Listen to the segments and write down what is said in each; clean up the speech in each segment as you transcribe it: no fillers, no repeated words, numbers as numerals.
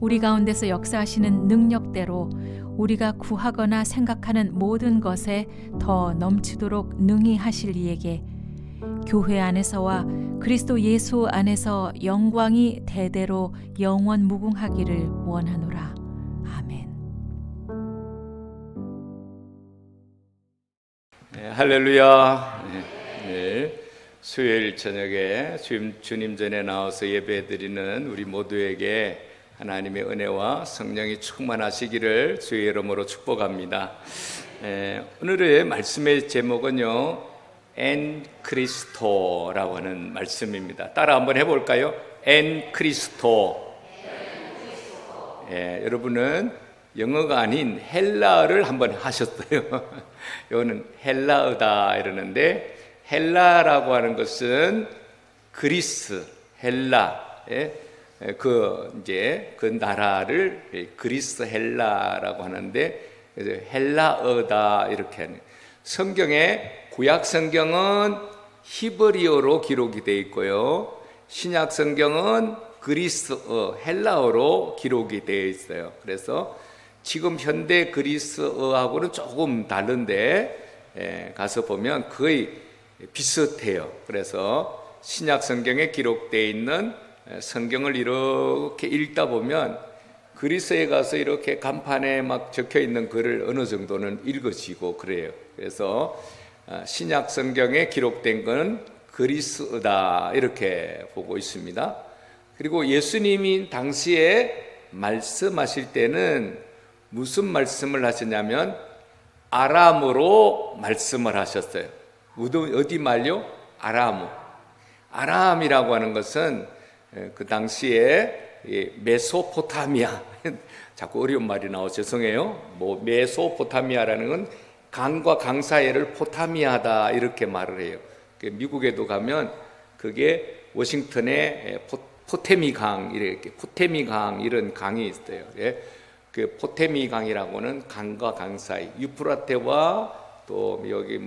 우리 가운데서 역사하시는 능력대로 우리가 구하거나 생각하는 모든 것에 더 넘치도록 능히 하실 이에게 교회 안에서와 그리스도 예수 안에서 영광이 대대로 영원 무궁하기를 원하노라. 아멘. 네, 할렐루야. 네, 수요일 저녁에 주님 전에 나와서 예배드리는 우리 모두에게 하나님의 은혜와 성령이 충만하시기를 주의 이름으로 축복합니다. 오늘의 말씀의 제목은요, 엔 크리스토라고 하는 말씀입니다. 따라 한번 해볼까요? 엔 크리스토. 여러분은 영어가 아닌 헬라어를 한번 하셨어요. 이거는 헬라어다 이러는데, 헬라라고 하는 것은 그리스, 헬라, 그 나라를 그리스 헬라라고 하는데, 헬라어다 이렇게 하는. 성경에 구약 성경은 히브리어로 기록이 되어 있고요, 신약 성경은 그리스어, 헬라어로 기록이 되어 있어요. 그래서 지금 현대 그리스어하고는 조금 다른데 가서 보면 거의 비슷해요. 그래서 신약 성경에 기록되어 있는 성경을 이렇게 읽다 보면 그리스에 가서 이렇게 간판에 막 적혀 있는 글을 어느 정도는 읽어지고 그래요. 그래서 신약 성경에 기록된 건 그리스어다 이렇게 보고 있습니다. 그리고 예수님이 당시에 말씀하실 때는 무슨 말씀을 하셨냐면 아람어로 말씀을 하셨어요. 어디 말요? 아람어. 아람이라고 하는 것은 그 당시에 메소포타미아, 자꾸 어려운 말이 나와 죄송해요. 메소포타미아라는 건 강과 강 사이를 포타미아다 이렇게 말을 해요. 미국에도 가면 그게 워싱턴에 포테미 강, 이렇게 포테미 강 이런 강이 있어요. 그 포테미 강이라고는 강과 강 사이, 유프라테와 또 여기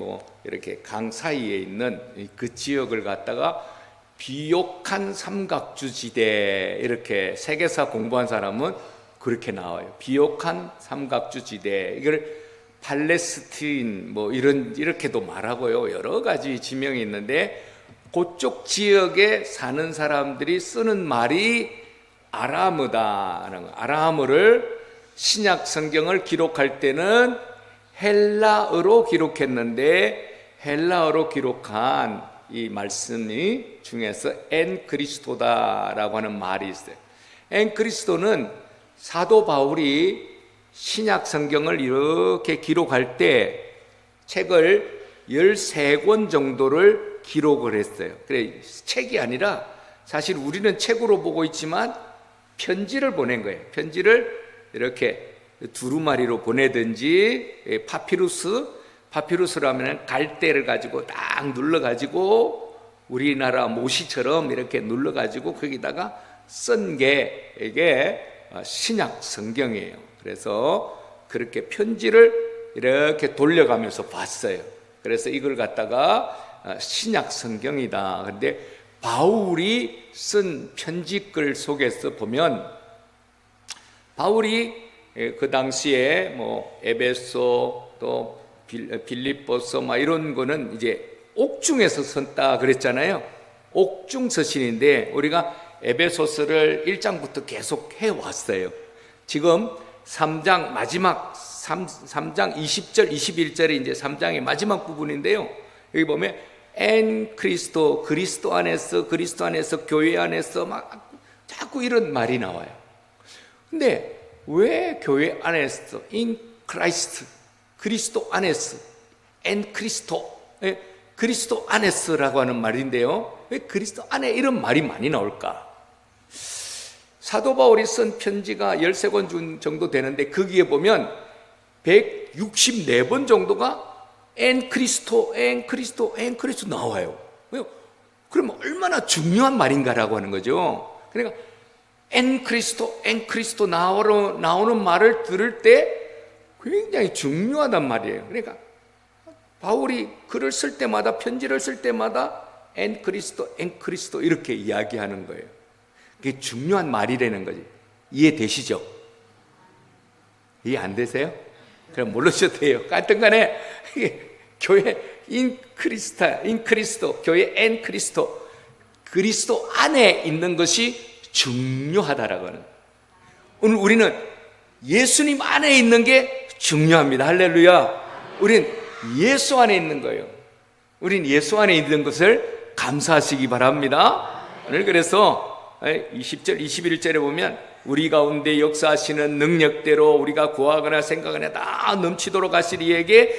이렇게 강 사이에 있는 그 지역을 갖다가 비옥한 삼각주지대, 이렇게 세계사 공부한 사람은 그렇게 나와요. 비옥한 삼각주지대, 이걸 팔레스틴 이렇게도 말하고요. 여러 가지 지명이 있는데 그쪽 지역에 사는 사람들이 쓰는 말이 아람어다라는 거. 아람어를 신약 성경을 기록할 때는 헬라어로 기록했는데, 헬라어로 기록한 이 말씀이 중에서 엔 그리스도다라고 하는 말이 있어요. 엔 그리스도는 사도 바울이 신약 성경을 이렇게 기록할 때 책을 13권 정도를 기록을 했어요. 그래, 책이 아니라 사실 우리는 책으로 보고 있지만 편지를 보낸 거예요. 편지를 이렇게 두루마리로 보내든지 파피루스로 하면 갈대를 가지고 딱 눌러가지고 우리나라 모시처럼 이렇게 눌러가지고 거기다가 쓴 게 이게 신약 성경이에요. 그래서 그렇게 편지를 이렇게 돌려가면서 봤어요. 그래서 이걸 갖다가 신약 성경이다. 그런데 바울이 쓴 편지글 속에서 보면, 바울이 그 당시에 에베소 또 빌립보서 이런 거는 이제 옥중에서 썼다 그랬잖아요. 옥중 서신인데 우리가 에베소서를 1장부터 계속 해왔어요. 지금 3장 마지막 3장 20절 21절이 이제 3장의 마지막 부분인데요. 여기 보면 엔 그리스도, 그리스도 안에서 교회 안에서 막 자꾸 이런 말이 나와요. 근데 왜 교회 안에서 in Christ, 그리스도 안에서, 엔 그리스도, 그리스도 안에서라고 하는 말인데요, 왜 그리스도 안에 이런 말이 많이 나올까? 사도 바울이 쓴 편지가 13권 정도 되는데 거기에 보면 164번 정도가 엔 그리스도 나와요. 그럼 얼마나 중요한 말인가라고 하는 거죠. 그러니까 엔 그리스도 나오는 말을 들을 때 굉장히 중요하단 말이에요. 그러니까 바울이 글을 쓸 때마다, 편지를 쓸 때마다 엔 그리스도 이렇게 이야기하는 거예요. 그게 중요한 말이라는 거지. 이해되시죠? 이해 안 되세요? 그럼 모르셔도 돼요. 하여튼 간에 교회 인크리스토, 교회 엔크리스토, 그리스도 안에 있는 것이 중요하다라고 하는. 오늘 우리는 예수님 안에 있는 게 중요합니다. 할렐루야. 우린 예수 안에 있는 거예요. 우린 예수 안에 있는 것을 감사하시기 바랍니다. 오늘 그래서 20절, 21절에 보면 우리 가운데 역사하시는 능력대로 우리가 구하거나 생각하거나 다 넘치도록 하실 이에게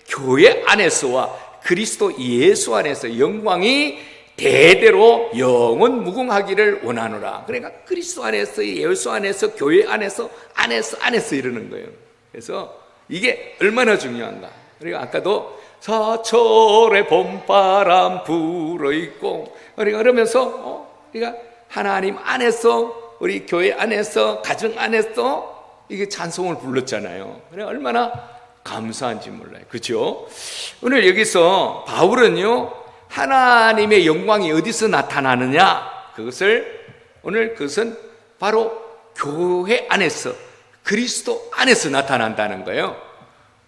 교회 안에서와 그리스도 예수 안에서 영광이 대대로 영원 무궁하기를 원하노라. 그러니까 그리스도 안에서, 예수 안에서, 교회 안에서 이러는 거예요. 그래서 이게 얼마나 중요한가. 그리고 아까도 사철의 봄바람 불어있고, 그러면서 우리가 하나님 안에서, 우리 교회 안에서, 가정 안에서 이게 찬송을 불렀잖아요. 그래 얼마나 감사한지 몰라요. 그렇죠? 오늘 여기서 바울은요, 하나님의 영광이 어디서 나타나느냐, 그것은 바로 교회 안에서, 그리스도 안에서 나타난다는 거예요.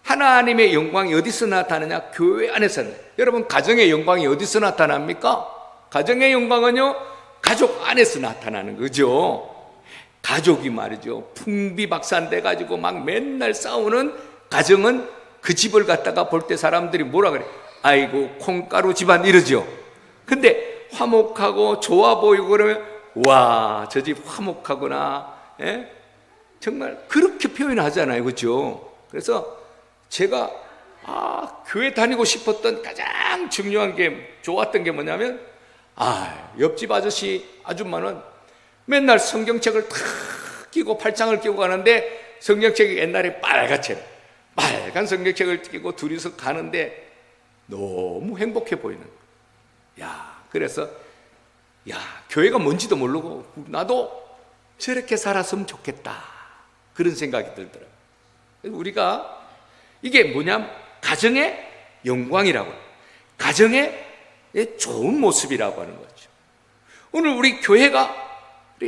하나님의 영광이 어디서 나타나느냐? 교회 안에서. 여러분, 가정의 영광이 어디서 나타납니까? 가정의 영광은요, 가족 안에서 나타나는 거죠. 가족이 말이죠, 풍비박산돼 가지고 막 맨날 싸우는 가정은 그 집을 갖다가 볼 때 사람들이 뭐라 그래? 아이고 콩가루 집안 이러죠. 근데 화목하고 좋아 보이고 그러면 와, 저 집 화목하구나. 예? 정말 그렇게 표현하잖아요. 그렇죠? 그래서 제가 교회 다니고 싶었던 가장 중요한 게, 좋았던 게 뭐냐면, 옆집 아줌마는 맨날 성경책을 탁 끼고 팔짱을 끼고 가는데, 성경책이 옛날에 빨간 성경책을 끼고 둘이서 가는데 너무 행복해 보이는 거예요. 그래서 교회가 뭔지도 모르고 나도 저렇게 살았으면 좋겠다, 그런 생각이 들더라고요. 우리가 이게 뭐냐면 가정의 영광이라고, 가정의 좋은 모습이라고 하는 거죠. 오늘 우리 교회가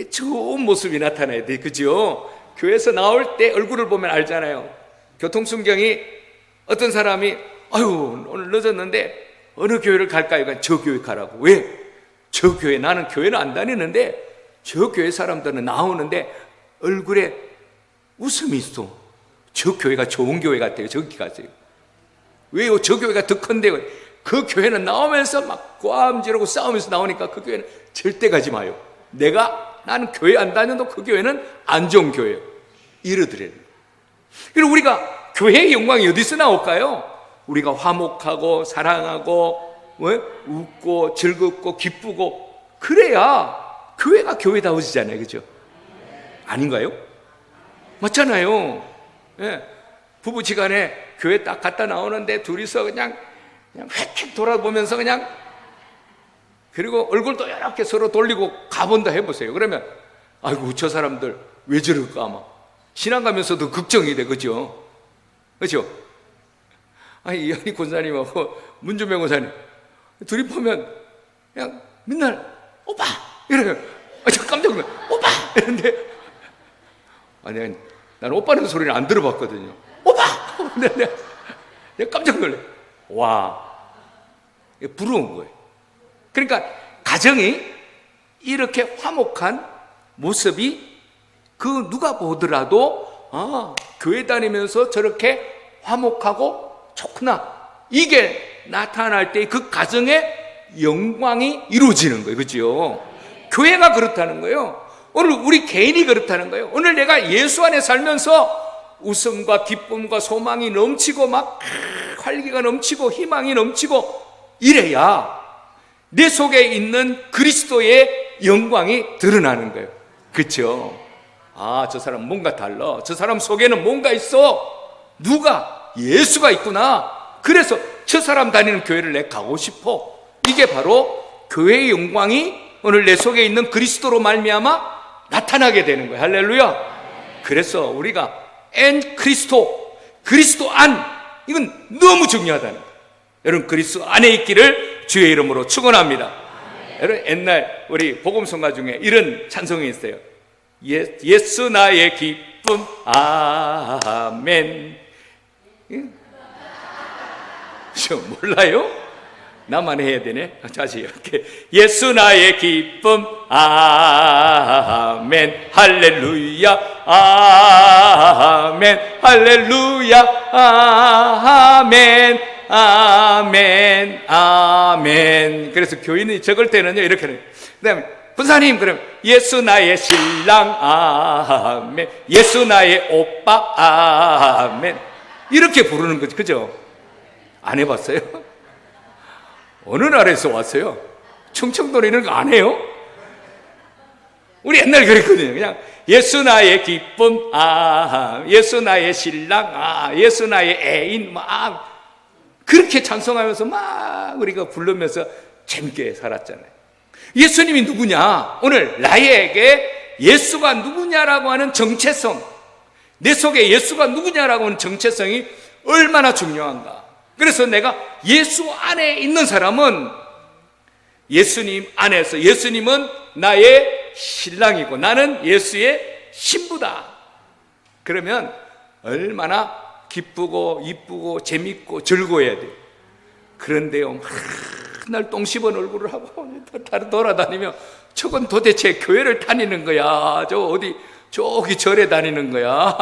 좋은 모습이 나타나야 돼. 그죠? 교회에서 나올 때 얼굴을 보면 알잖아요. 교통순경이 어떤 사람이 오늘 늦었는데 어느 교회를 갈까요? 그러니까 저 교회 가라고. 왜? 저 교회, 나는 교회는 안 다니는데 저 교회 사람들은 나오는데 얼굴에 웃음이 있어. 저 교회가 좋은 교회 같아요. 저기 가세요. 왜요? 저 교회가 더 큰데요. 그 교회는 나오면서 막 꽈음지르고 싸우면서 나오니까 그 교회는 절대 가지 마요. 나는 교회 안 다녀도 그 교회는 안 좋은 교회예요. 이러더래요. 그리고 우리가 교회의 영광이 어디서 나올까요? 우리가 화목하고 사랑하고 웃고 즐겁고 기쁘고 그래야 교회가 교회다워지잖아요. 그죠? 아닌가요? 맞잖아요. 예. 부부지간에 교회 딱 갔다 나오는데 둘이서 그냥 획획 돌아보면서 그리고 얼굴도 이렇게 서로 돌리고 가본다 해보세요. 그러면 아이고 저 사람들 왜 저럴까 막 지나가면서도 걱정이 돼. 그죠? 그죠? 이현희 권사님하고 문주명 권사님 둘이 보면 그냥 맨날 오빠 이러면 저 깜짝 놀라. 오빠 이런데 나는 오빠라는 소리를 안 들어봤거든요. 오빠! 내가 깜짝 놀래. 와, 부러운 거예요. 그러니까 가정이 이렇게 화목한 모습이 누가 보더라도 교회 다니면서 저렇게 화목하고 좋구나, 이게 나타날 때 그 가정의 영광이 이루어지는 거예요. 그죠? 교회가 그렇다는 거예요. 오늘 우리 개인이 그렇다는 거예요. 오늘 내가 예수 안에 살면서 웃음과 기쁨과 소망이 넘치고 막 활기가 넘치고 희망이 넘치고 이래야 내 속에 있는 그리스도의 영광이 드러나는 거예요. 그렇죠? 저 사람 뭔가 달라. 저 사람 속에는 뭔가 있어. 누가? 예수가 있구나. 그래서 저 사람 다니는 교회를 내가 가고 싶어. 이게 바로 교회의 영광이 오늘 내 속에 있는 그리스도로 말미암아 나타나게 되는 거예요. 할렐루야. 그래서 우리가 그리스도 안, 이건 너무 중요하다는 거예요. 여러분 그리스도 안에 있기를 주의 이름으로 축원합니다. 여러분 옛날 우리 복음성가 중에 이런 찬송이 있어요. 예수 나의 기쁨 아멘. 저 몰라요? 나만 해야 되네. 다시 이렇게 예수 나의 기쁨 아멘 할렐루야 아멘 할렐루야 아멘 아멘 아멘. 그래서 교인이 적을 때는요 이렇게 해요. 그다음에 분사님 그럼 예수 나의 신랑 아멘 예수 나의 오빠 아멘 이렇게 부르는 거죠. 그죠? 안 해봤어요? 어느 나라에서 왔어요? 충청도는 이런 거 안 해요? 우리 옛날에 그랬거든요. 그냥 예수 나의 기쁨 예수 나의 신랑 예수 나의 애인 그렇게 찬송하면서 막 우리가 부르면서 재밌게 살았잖아요. 예수님이 누구냐? 오늘 나에게 예수가 누구냐라고 하는 정체성, 내 속에 예수가 누구냐라고 하는 정체성이 얼마나 중요한가. 그래서 내가 예수 안에 있는 사람은 예수님 안에서 예수님은 나의 신랑이고 나는 예수의 신부다. 그러면 얼마나 기쁘고 이쁘고 재밌고 즐거워야 돼요. 그런데요 맨날 똥 씹은 얼굴을 하고 돌아다니며 저건 도대체 교회를 다니는 거야? 저기 절에 다니는 거야?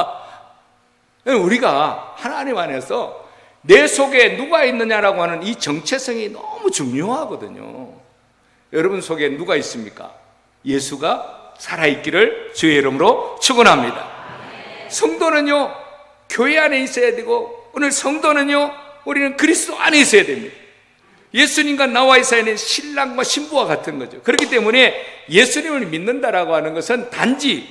우리가 하나님 안에서 내 속에 누가 있느냐라고 하는 이 정체성이 너무 중요하거든요. 여러분 속에 누가 있습니까? 예수가 살아있기를 주의 이름으로 축원합니다. 성도는요 교회 안에 있어야 되고 오늘 성도는요 우리는 그리스도 안에 있어야 됩니다. 예수님과 나와의 사이는 신랑과 신부와 같은 거죠. 그렇기 때문에 예수님을 믿는다라고 하는 것은 단지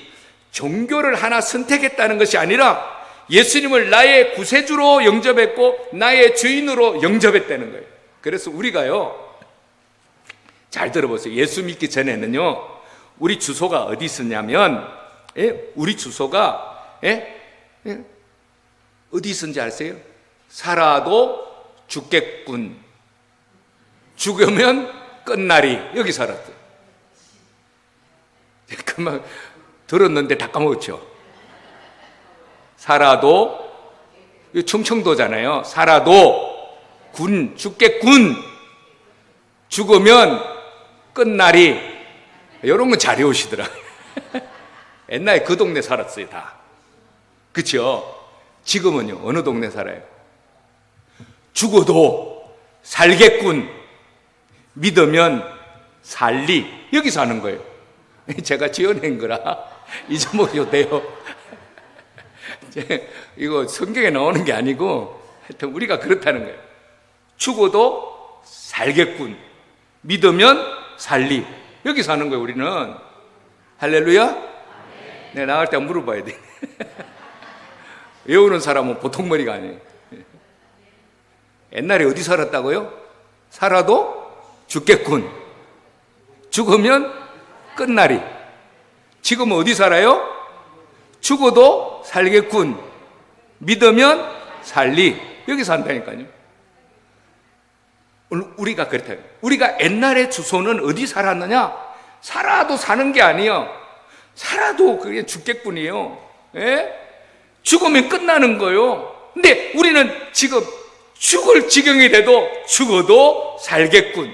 종교를 하나 선택했다는 것이 아니라 예수님을 나의 구세주로 영접했고 나의 주인으로 영접했다는 거예요. 그래서 우리가요 잘 들어보세요. 예수 믿기 전에는요 우리 주소가 어디 있었냐면 우리 주소가 어디 있었는지 아세요? 살아도 죽겠군, 죽으면 끝나리, 여기 살았어요. 그만 들었는데 다 까먹었죠. 살아도 충청도잖아요. 살아도 군, 죽겠군, 죽으면 끝나리. 이런 건 잘 외우시더라. 옛날에 그 동네 살았어요 다. 그렇죠? 지금은요 어느 동네 살아요? 죽어도 살겠군, 믿으면 살리, 여기 사는 거예요. 제가 지어낸 거라 잊어먹어도 돼요. 이거 성경에 나오는 게 아니고 하여튼 우리가 그렇다는 거예요. 죽어도 살겠군, 믿으면 살리, 여기 사는 거예요 우리는. 할렐루야. 내가 나갈 때 물어봐야 돼. 외우는 사람은 보통 머리가 아니에요. 옛날에 어디 살았다고요? 살아도 죽겠군, 죽으면 끝나리. 지금은 어디 살아요? 죽어도 살겠군, 믿으면 살리, 여기 산다니까요. 우리가 그렇다. 우리가 옛날의 주소는 어디 살았느냐? 살아도 사는 게 아니에요. 살아도 그게 죽겠군이에요. 죽으면 끝나는 거예요. 근데 우리는 지금 죽을 지경이 돼도 죽어도 살겠군,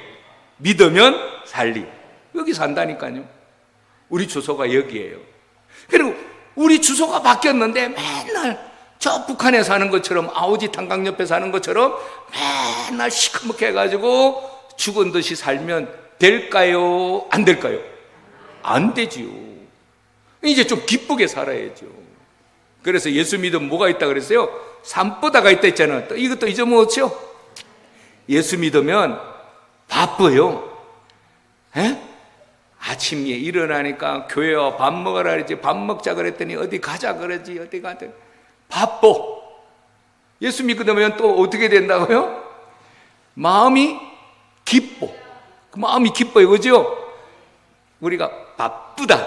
믿으면 살리, 여기 산다니까요. 우리 주소가 여기예요. 그리고 우리 주소가 바뀌었는데 맨날 저 북한에 사는 것처럼 아우지 탄광 옆에 사는 것처럼 맨날 시커멓게 해가지고 죽은 듯이 살면 될까요? 안 될까요? 안 되지요. 이제 좀 기쁘게 살아야죠. 그래서 예수 믿으면 뭐가 있다 그랬어요? 산보다가 있다 했잖아요. 또 이것도 잊어먹었죠? 예수 믿으면 바빠요. 아침에 일어나니까 교회 와 밥 먹으라 그러지, 밥 먹자 그랬더니 어디 가자 그러지, 어디 가자. 바빠. 예수 믿으면 또 어떻게 된다고요? 마음이 기뻐. 마음이 기뻐요. 그죠? 우리가 바쁘다,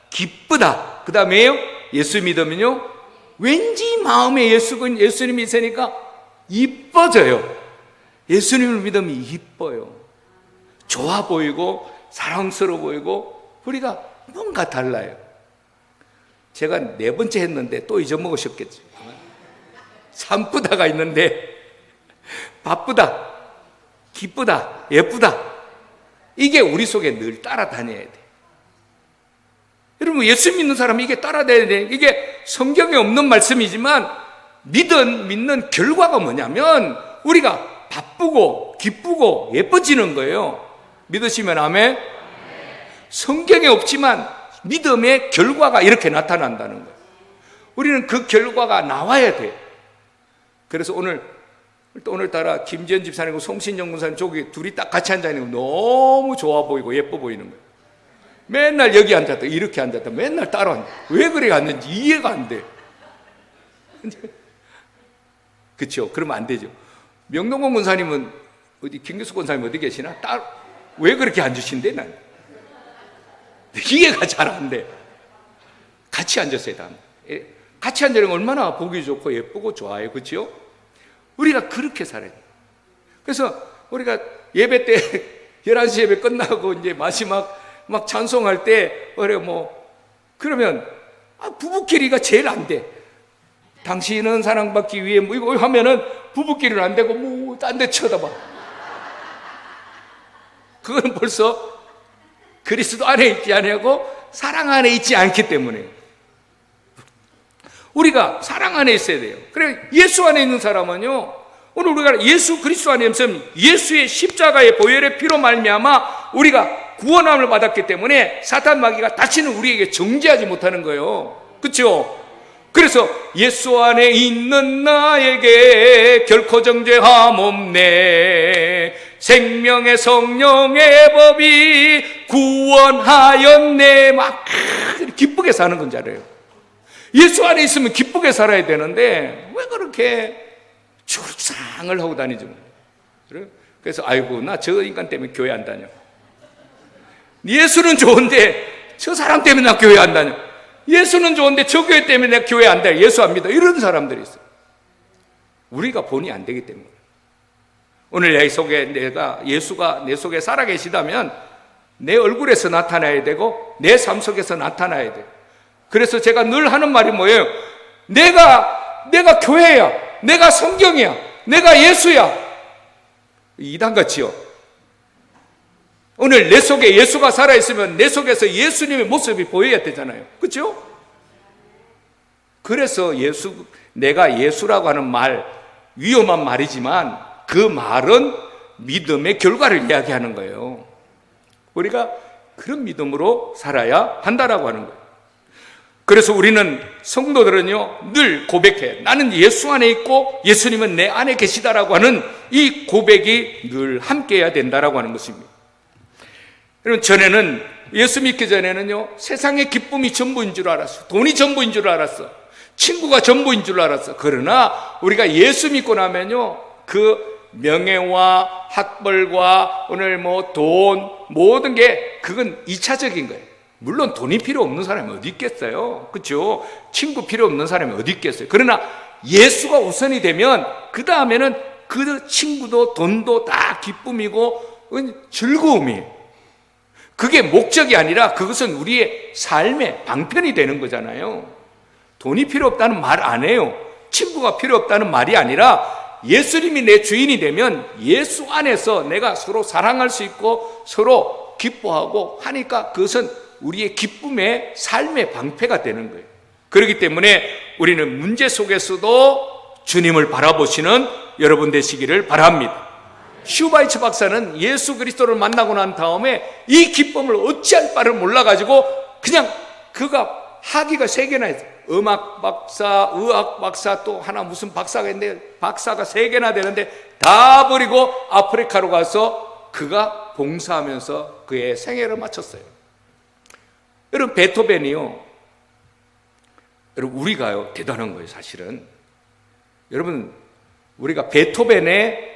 기쁘다. 그 다음에요, 예수 믿으면요, 왠지 마음에 예수님이 있으니까 이뻐져요. 예수님을 믿으면 이뻐요. 좋아 보이고, 사랑스러워 보이고, 우리가 뭔가 달라요. 제가 4번째 했는데 또 잊어먹으셨겠죠. 산부다가 있는데 바쁘다, 기쁘다, 예쁘다, 이게 우리 속에 늘 따라다녀야 돼. 여러분, 예수 믿는 사람이 이게 따라다녀야 돼. 이게 성경에 없는 말씀이지만 믿는 결과가 뭐냐면 우리가 바쁘고 기쁘고 예뻐지는 거예요. 믿으시면 아멘? 성경에 없지만 믿음의 결과가 이렇게 나타난다는 거예요. 우리는 그 결과가 나와야 돼요. 그래서 오늘따라 김지연 집사님과 송신영 군사님 저기 둘이 딱 같이 앉아있는 거 너무 좋아 보이고 예뻐 보이는 거예요. 맨날 여기 앉았다 이렇게 앉았다 맨날 따라앉아. 왜 그래 앉는지 이해가 안 돼. 그렇죠? 그러면 안 되죠. 명동건 군사님은 어디 김규숙 군사님 어디 계시나? 왜 그렇게 앉으신대? 난 이해가 잘 안 돼. 같이 앉았어야 돼. 같이 앉으는 건 얼마나 보기 좋고 예쁘고 좋아요. 그렇죠? 우리가 그렇게 살아야 돼. 그래서 우리가 예배 때 11시 예배 끝나고 이제 마지막 막 찬송할 때 그러면 부부끼리가 제일 안 돼. 당신은 사랑받기 위해 이거 하면은 부부끼리는 안 되고 딴 데 쳐다봐. 그건 벌써 그리스도 안에 있지 않고 사랑 안에 있지 않기 때문에 우리가 사랑 안에 있어야 돼요. 그래 예수 안에 있는 사람은요, 오늘 우리가 예수 그리스도 안에 있으면 예수의 십자가의 보혈의 피로 말미암아 우리가 구원함을 받았기 때문에 사탄 마귀가 다시는 우리에게 정죄하지 못하는 거예요. 그렇죠? 그래서 예수 안에 있는 나에게 결코 정죄함 없네. 생명의 성령의 법이 구원하였네. 막 기쁘게 사는 건 줄 알아요. 예수 안에 있으면 기쁘게 살아야 되는데 왜 그렇게 출상을 하고 다니지? 그래서 아이고 나 저 인간 때문에 교회 안 다녀. 예수는 좋은데 저 사람 때문에 나 교회 안 다녀. 예수는 좋은데 저 교회 때문에 내가 교회 안 다녀. 예수 안 믿어. 이런 사람들이 있어요. 우리가 본이 안 되기 때문에. 오늘 내 속에 예수가 내 속에 살아계시다면 내 얼굴에서 나타나야 되고 내 삶 속에서 나타나야 돼요. 그래서 제가 늘 하는 말이 뭐예요? 내가 교회야, 내가 성경이야, 내가 예수야. 이단같이요. 오늘 내 속에 예수가 살아있으면 내 속에서 예수님의 모습이 보여야 되잖아요. 그렇죠? 그래서 내가 예수라고 하는 말, 위험한 말이지만 그 말은 믿음의 결과를 이야기하는 거예요. 우리가 그런 믿음으로 살아야 한다라고 하는 거예요. 그래서 우리는 성도들은요 늘 고백해. 나는 예수 안에 있고 예수님은 내 안에 계시다라고 하는 이 고백이 늘 함께해야 된다라고 하는 것입니다. 여러분, 전에는 예수 믿기 전에는요 세상의 기쁨이 전부인 줄 알았어. 돈이 전부인 줄 알았어. 친구가 전부인 줄 알았어. 그러나 우리가 예수 믿고 나면요 그 명예와 학벌과 오늘 돈 모든 게 그건 2차적인 거예요. 물론 돈이 필요 없는 사람이 어디 있겠어요. 그렇죠? 친구 필요 없는 사람이 어디 있겠어요. 그러나 예수가 우선이 되면 그 다음에는 그 친구도 돈도 다 기쁨이고 즐거움이에요. 그게 목적이 아니라 그것은 우리의 삶의 방편이 되는 거잖아요. 돈이 필요 없다는 말 안 해요. 친구가 필요 없다는 말이 아니라 예수님이 내 주인이 되면 예수 안에서 내가 서로 사랑할 수 있고 서로 기뻐하고 하니까 그것은 우리의 기쁨의 삶의 방패가 되는 거예요. 그렇기 때문에 우리는 문제 속에서도 주님을 바라보시는 여러분 되시기를 바랍니다. 슈바이처 박사는 예수 그리스도를 만나고 난 다음에 이 기쁨을 어찌할 바를 몰라가지고 그냥 그가 학위가 3개나 했어요. 음악 박사, 의학 박사, 또 하나 무슨 박사가 있는데 박사가 3개나 되는데 다 버리고 아프리카로 가서 그가 봉사하면서 그의 생애를 마쳤어요. 여러분, 베토벤이요, 여러분 우리가요 대단한 거예요. 사실은 여러분 우리가 베토벤의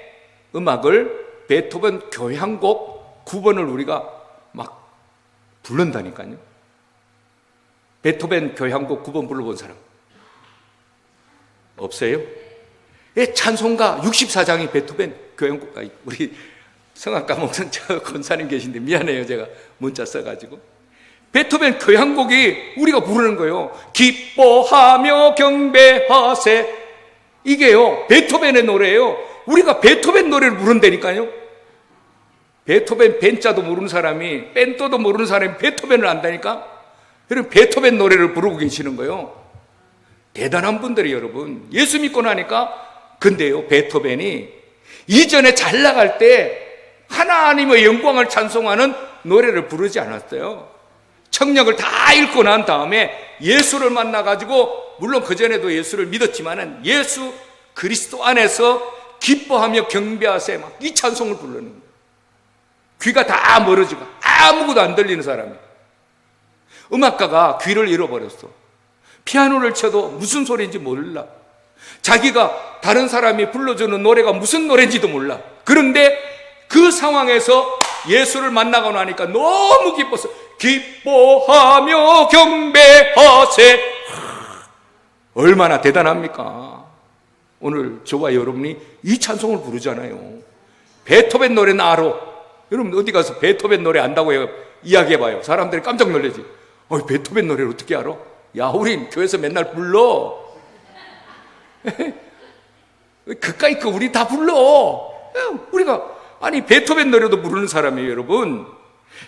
음악을 베토벤 교향곡 9번을 우리가 막 부른다니까요. 베토벤 교향곡 9번 불러본 사람 없어요? 예, 찬송가 64장이 베토벤 교향곡. 우리 성악가 목사 저 권사님 계신데 미안해요, 제가 문자 써가지고. 베토벤 교향곡이 우리가 부르는 거예요. 기뻐하며 경배하세. 이게요, 베토벤의 노래예요. 우리가 베토벤 노래를 부른다니까요. 베토벤 벤자도 모르는 사람이, 벤또도 모르는 사람이 베토벤을 안다니까? 여러분, 베토벤 노래를 부르고 계시는 거예요. 대단한 분들이 여러분, 예수 믿고 나니까. 근데요, 베토벤이 이전에 잘 나갈 때 하나님의 영광을 찬송하는 노래를 부르지 않았어요. 청력을 다 읽고 난 다음에 예수를 만나가지고, 물론 그전에도 예수를 믿었지만은 예수 그리스도 안에서 기뻐하며 경배하세, 막 이 찬송을 부르는 거예요. 귀가 다 멀어지고 아무것도 안 들리는 사람이. 음악가가 귀를 잃어버렸어. 피아노를 쳐도 무슨 소리인지 몰라. 자기가 다른 사람이 불러주는 노래가 무슨 노래인지도 몰라. 그런데 그 상황에서 예수를 만나고 나니까 너무 기뻤어. 기뻐하며 경배하세. 얼마나 대단합니까? 오늘 저와 여러분이 이 찬송을 부르잖아요. 베토벤 노래는 알아. 여러분 어디 가서 베토벤 노래 안다고 이야기해봐요. 사람들이 깜짝 놀라지. 베토벤 노래를 어떻게 알아? 야, 우린 교회에서 맨날 불러. 그까이 거 우리 다 불러. 우리가, 아니 베토벤 노래도 부르는 사람이에요. 여러분,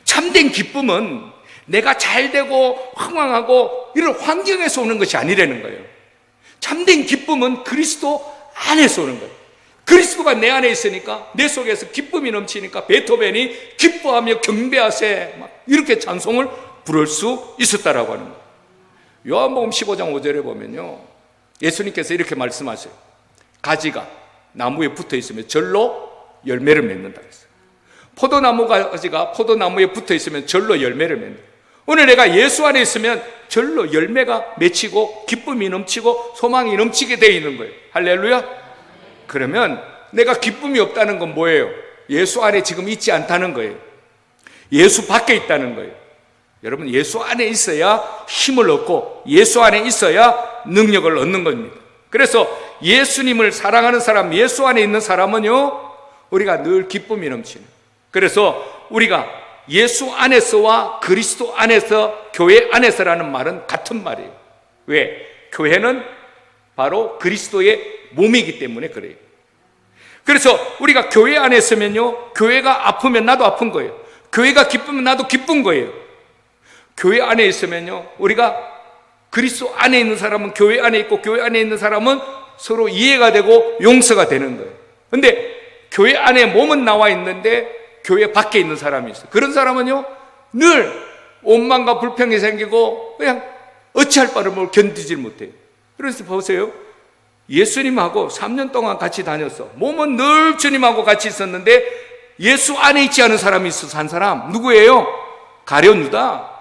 참된 기쁨은 내가 잘 되고 흥왕하고 이런 환경에서 오는 것이 아니라는 거예요. 참된 기쁨은 그리스도 안에서 오는 거예요. 그리스도가 내 안에 있으니까, 내 속에서 기쁨이 넘치니까 베토벤이 기뻐하며 경배하세, 막 이렇게 찬송을 부를 수 있었다라고 하는 거예요. 요한복음 15장 5절에 보면요, 예수님께서 이렇게 말씀하세요. 가지가 나무에 붙어 있으면 절로 열매를 맺는다 그랬어요. 포도나무 가지가 포도나무에 붙어 있으면 절로 열매를 맺는다. 오늘 내가 예수 안에 있으면 절로 열매가 맺히고 기쁨이 넘치고 소망이 넘치게 되어 있는 거예요. 할렐루야. 그러면 내가 기쁨이 없다는 건 뭐예요? 예수 안에 지금 있지 않다는 거예요. 예수 밖에 있다는 거예요. 여러분, 예수 안에 있어야 힘을 얻고 예수 안에 있어야 능력을 얻는 겁니다. 그래서 예수님을 사랑하는 사람, 예수 안에 있는 사람은요, 우리가 늘 기쁨이 넘치는. 그래서 우리가 예수 안에서와 그리스도 안에서, 교회 안에서라는 말은 같은 말이에요. 왜? 교회는 바로 그리스도의 몸이기 때문에 그래요. 그래서 우리가 교회 안에 있으면요, 교회가 아프면 나도 아픈 거예요. 교회가 기쁘면 나도 기쁜 거예요. 교회 안에 있으면요, 우리가 그리스도 안에 있는 사람은 교회 안에 있고, 교회 안에 있는 사람은 서로 이해가 되고 용서가 되는 거예요. 근데 교회 안에 몸은 나와 있는데 교회 밖에 있는 사람이 있어요. 그런 사람은요, 늘 원망과 불평이 생기고 그냥 어찌할 바를 뭘 견디질 못해요. 그래서 보세요, 예수님하고 3년 동안 같이 다녔어. 몸은 늘 주님하고 같이 있었는데 예수 안에 있지 않은 사람이 있어서 한 사람, 누구예요? 가룟 유다.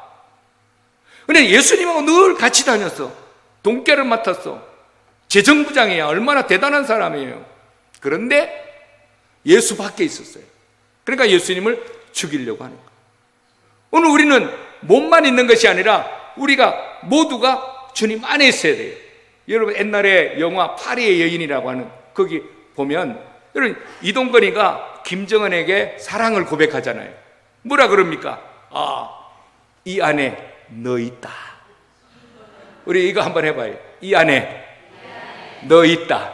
근데 예수님하고 늘 같이 다녔어. 돈깨를 맡았어. 재정부장이야. 얼마나 대단한 사람이에요. 그런데 예수 밖에 있었어요. 그러니까 예수님을 죽이려고 하는 거예요. 오늘 우리는 몸만 있는 것이 아니라 우리가 모두가 주님 안에 있어야 돼요. 여러분, 옛날에 영화 파리의 여인이라고 하는, 거기 보면 여러분, 이동건이가 김정은에게 사랑을 고백하잖아요. 뭐라 그럽니까? 이 안에 너 있다. 우리 이거 한번 해봐요. 이 안에 너 있다.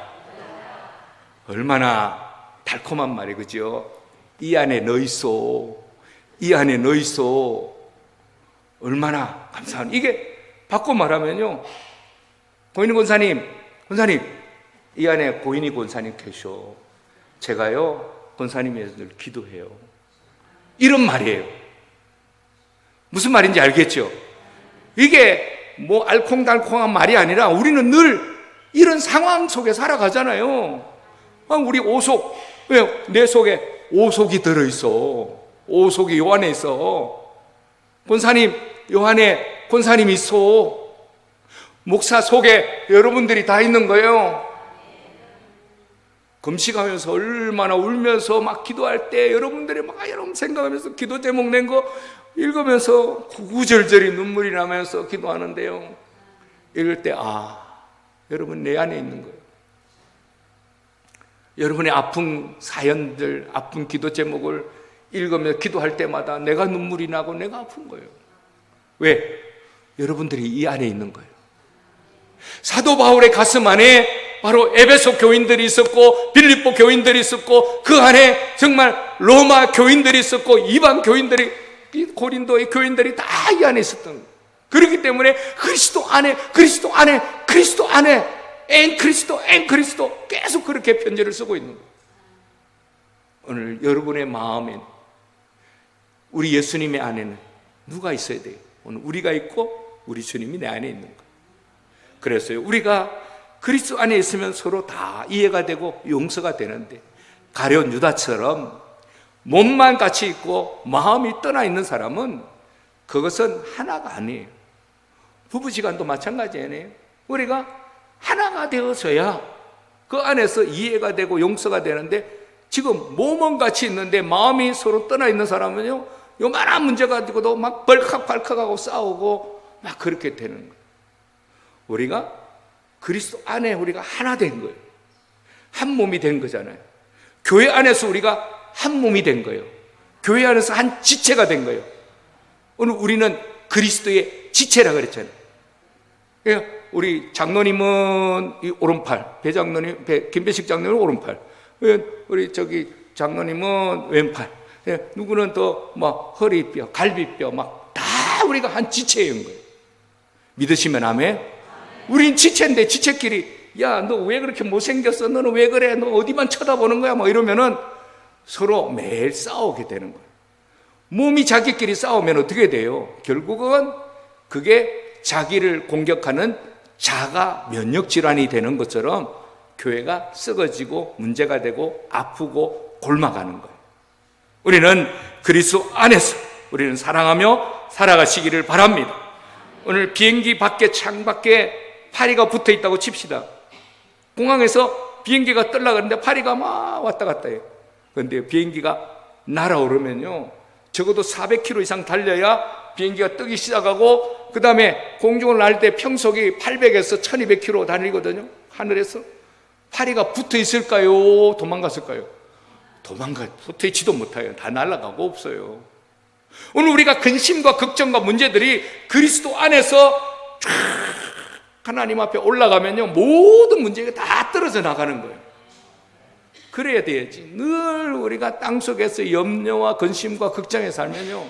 얼마나 달콤한 말이, 그죠? 이 안에 너 있어. 이 안에 너 있어. 얼마나 감사한. 이게 바꿔 말하면요, 고인희 권사님, 이 안에 고인희 권사님 계셔. 제가요, 권사님에 늘 기도해요. 이런 말이에요. 무슨 말인지 알겠죠? 이게 뭐 알콩달콩한 말이 아니라 우리는 늘 이런 상황 속에 살아가잖아요. 우리 오속, 왜요? 내 속에 오속이 들어있어. 오속이 요 안에 있어. 권사님, 요 안에 권사님이 있어. 목사 속에 여러분들이 다 있는 거예요. 금식하면서 얼마나 울면서 막 기도할 때 여러분들이 막 여러분 생각하면서 기도 제목 낸 거 읽으면서 구구절절히 눈물이 나면서 기도하는데요, 읽을 때 여러분 내 안에 있는 거예요. 여러분의 아픈 사연들, 아픈 기도 제목을 읽으며 기도할 때마다 내가 눈물이 나고 내가 아픈 거예요. 왜? 여러분들이 이 안에 있는 거예요. 사도 바울의 가슴 안에 바로 에베소 교인들이 있었고 빌립보 교인들이 있었고 그 안에 정말 로마 교인들이 있었고 이방 교인들이, 고린도의 교인들이 다 이 안에 있었던 거예요. 그렇기 때문에 그리스도 안에 엔 그리스도 계속 그렇게 편지를 쓰고 있는 거예요. 오늘 여러분의 마음에 우리 예수님의 안에는 누가 있어야 돼요? 오늘 우리가 있고 우리 주님이 내 안에 있는 거예요. 그래서요, 우리가 그리스도 안에 있으면 서로 다 이해가 되고 용서가 되는데, 가룟 유다처럼 몸만 같이 있고 마음이 떠나 있는 사람은 그것은 하나가 아니에요. 부부시간도 마찬가지예요. 우리가 하나가 되어서야 그 안에서 이해가 되고 용서가 되는데, 지금 몸은 같이 있는데 마음이 서로 떠나 있는 사람은요, 요만한 문제 가지고도 막 벌컥벌컥하고 싸우고 막 그렇게 되는 거예요. 우리가 그리스도 안에 우리가 하나 된 거예요. 한 몸이 된 거잖아요. 교회 안에서 우리가 한 몸이 된 거예요. 교회 안에서 한 지체가 된 거예요. 오늘 우리는 그리스도의 지체라 그랬잖아요. 그러니까 우리 장로님은 이 오른팔, 김배식 장로님은 오른팔, 우리 장로님은 왼팔, 누구는 또 막 허리뼈, 갈비뼈, 막 다 우리가 한 지체인 거예요. 믿으시면 아멘. 우린 지체인데 지체끼리, 야, 너 왜 그렇게 못생겼어? 너는 왜 그래? 너 어디만 쳐다보는 거야? 뭐 이러면은 서로 매일 싸우게 되는 거예요. 몸이 자기끼리 싸우면 어떻게 돼요? 결국은 그게 자기를 공격하는 자가 면역 질환이 되는 것처럼 교회가 썩어지고 문제가 되고 아프고 골마가는 거예요. 우리는 그리스도 안에서 우리는 사랑하며 살아가시기를 바랍니다. 오늘 비행기 밖에, 창밖에 파리가 붙어 있다고 칩시다. 공항에서 비행기가 뜨려고 하는데 파리가 막 왔다 갔다 해요. 그런데 비행기가 날아오르면요, 적어도 400km 이상 달려야 비행기가 뜨기 시작하고, 그 다음에 공중을 날 때 평속이 800에서 1200km 다니거든요. 하늘에서. 파리가 붙어 있을까요? 도망갔을까요? 붙어 있지도 못해요. 다 날아가고 없어요. 오늘 우리가 근심과 걱정과 문제들이 그리스도 안에서 하나님 앞에 올라가면요, 모든 문제가 다 떨어져 나가는 거예요. 그래야 돼야지. 늘 우리가 땅속에서 염려와 근심과 걱정에 살면요,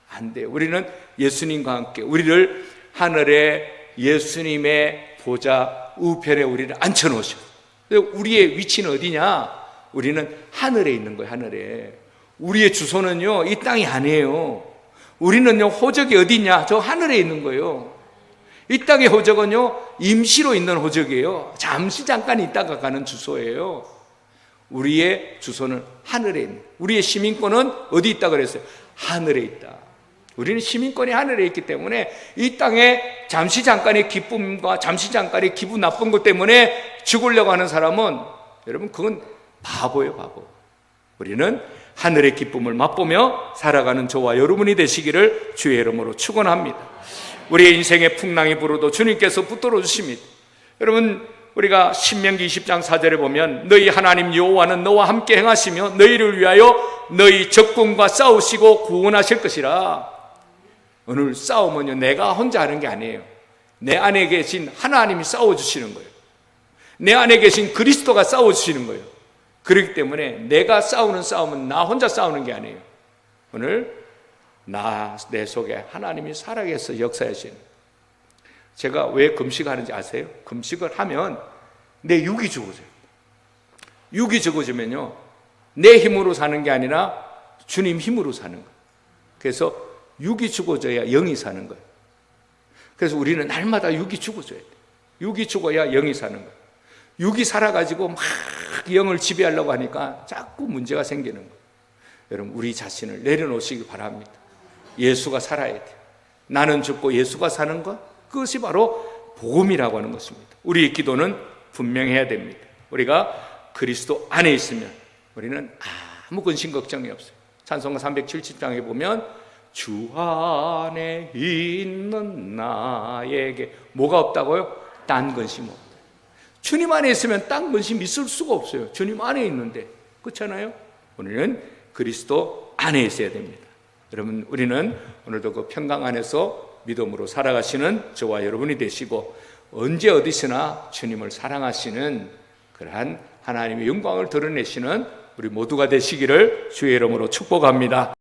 안 돼요. 우리는 예수님과 함께 우리를 하늘에 예수님의 보좌 우편에 우리를 앉혀놓으셨어요. 우리의 위치는 어디냐? 우리는 하늘에 있는 거예요. 하늘에. 우리의 주소는요, 이 땅이 아니에요. 우리는요, 호적이 어디냐? 저 하늘에 있는 거예요. 이 땅의 호적은요, 임시로 있는 호적이에요. 잠시 잠깐 있다가 가는 주소예요. 우리의 주소는 하늘에 있는, 우리의 시민권은 어디 있다 그랬어요? 하늘에 있다. 우리는 시민권이 하늘에 있기 때문에 이 땅에 잠시 잠깐의 기쁨과 잠시 잠깐의 기분 나쁜 것 때문에 죽으려고 하는 사람은, 여러분, 그건 바보예요, 바보. 우리는 하늘의 기쁨을 맛보며 살아가는 저와 여러분이 되시기를 주의 이름으로 축원합니다. 우리의 인생의 풍랑이 불어도 주님께서 붙들어 주십니다. 여러분, 우리가 신명기 20장 4절에 보면, 너희 하나님 여호와는 너와 함께 행하시며 너희를 위하여 너희 적군과 싸우시고 구원하실 것이라. 오늘 싸움은요, 내가 혼자 하는 게 아니에요. 내 안에 계신 하나님이 싸워주시는 거예요. 내 안에 계신 그리스도가 싸워주시는 거예요. 그렇기 때문에 내가 싸우는 싸움은 나 혼자 싸우는 게 아니에요. 오늘 내 속에 하나님이 살아계셔서 역사하시는. 제가 왜 금식하는지 아세요? 금식을 하면 내 육이 죽어져요. 육이 죽어지면요, 내 힘으로 사는 게 아니라 주님 힘으로 사는 거예요. 그래서 육이 죽어져야 영이 사는 거예요. 그래서 우리는 날마다 육이 죽어져야 돼요. 육이 죽어야 영이 사는 거예요. 육이 살아가지고 막 영을 지배하려고 하니까 자꾸 문제가 생기는 거예요. 여러분, 우리 자신을 내려놓으시기 바랍니다. 예수가 살아야 돼요. 나는 죽고 예수가 사는 것, 그것이 바로 복음이라고 하는 것입니다. 우리의 기도는 분명해야 됩니다. 우리가 그리스도 안에 있으면 우리는 아무 근심 걱정이 없어요. 찬송가 370장에 보면 주 안에 있는 나에게 뭐가 없다고요? 딴 근심 없다. 주님 안에 있으면 딴 근심 있을 수가 없어요. 주님 안에 있는데. 그렇잖아요? 우리는 그리스도 안에 있어야 됩니다. 여러분, 우리는 오늘도 그 평강 안에서 믿음으로 살아가시는 저와 여러분이 되시고, 언제 어디서나 주님을 사랑하시는 그러한 하나님의 영광을 드러내시는 우리 모두가 되시기를 주의 이름으로 축복합니다.